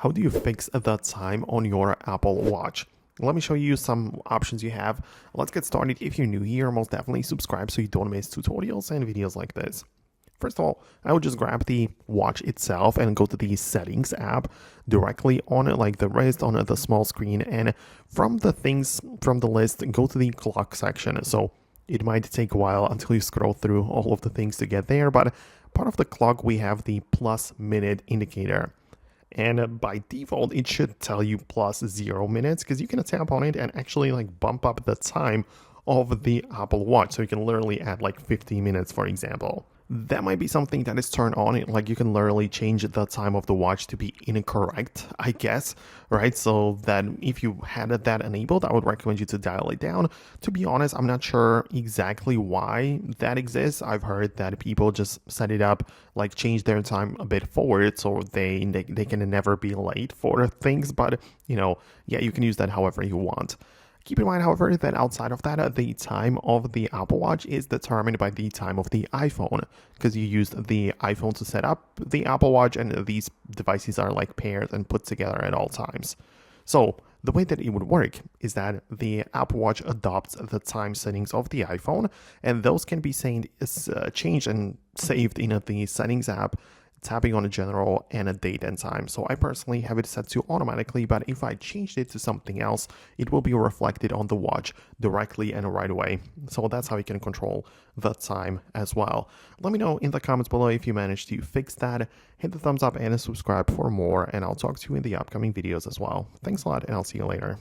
how do you fix the time on your Apple Watch? Let me show you some options you have. Let's get started. If you're new here, most definitely subscribe so you don't miss tutorials and videos like this. First of all, I would just grab the watch itself and go to the settings app directly on it, like the wrist on the small screen. And from the things from the list, go to the clock section. So it might take a while until you scroll through all of the things to get there. But part of the clock, we have the plus minute indicator. And by default, it should tell you plus 0 minutes because you can tap on it and actually like bump up the time of the Apple Watch. So you can literally add like 50 minutes, for example. That might be something that is turned on. Like you can literally change the time of the watch to be incorrect, I guess, right? So that if you had that enabled, I would recommend you to dial it down. To be honest, I'm not sure exactly why that exists. I've heard that people just set it up, like change their time a bit forward so they can never be late for things. But, yeah, you can use that however you want. Keep in mind, however, that outside of that, the time of the Apple Watch is determined by the time of the iPhone, because you used the iPhone to set up the Apple Watch, and these devices are like paired and put together at all times. So the way that it would work is that the Apple Watch adopts the time settings of the iPhone, and those can be changed and saved in the settings app, tapping on a general and a date and time. So I personally have it set to automatically, but if I changed it to something else, it will be reflected on the watch directly and right away. So that's how you can control the time as well. Let me know in the comments below if you managed to fix that. Hit the thumbs up and subscribe for more, and I'll talk to you in the upcoming videos as well. Thanks a lot, and I'll see you later.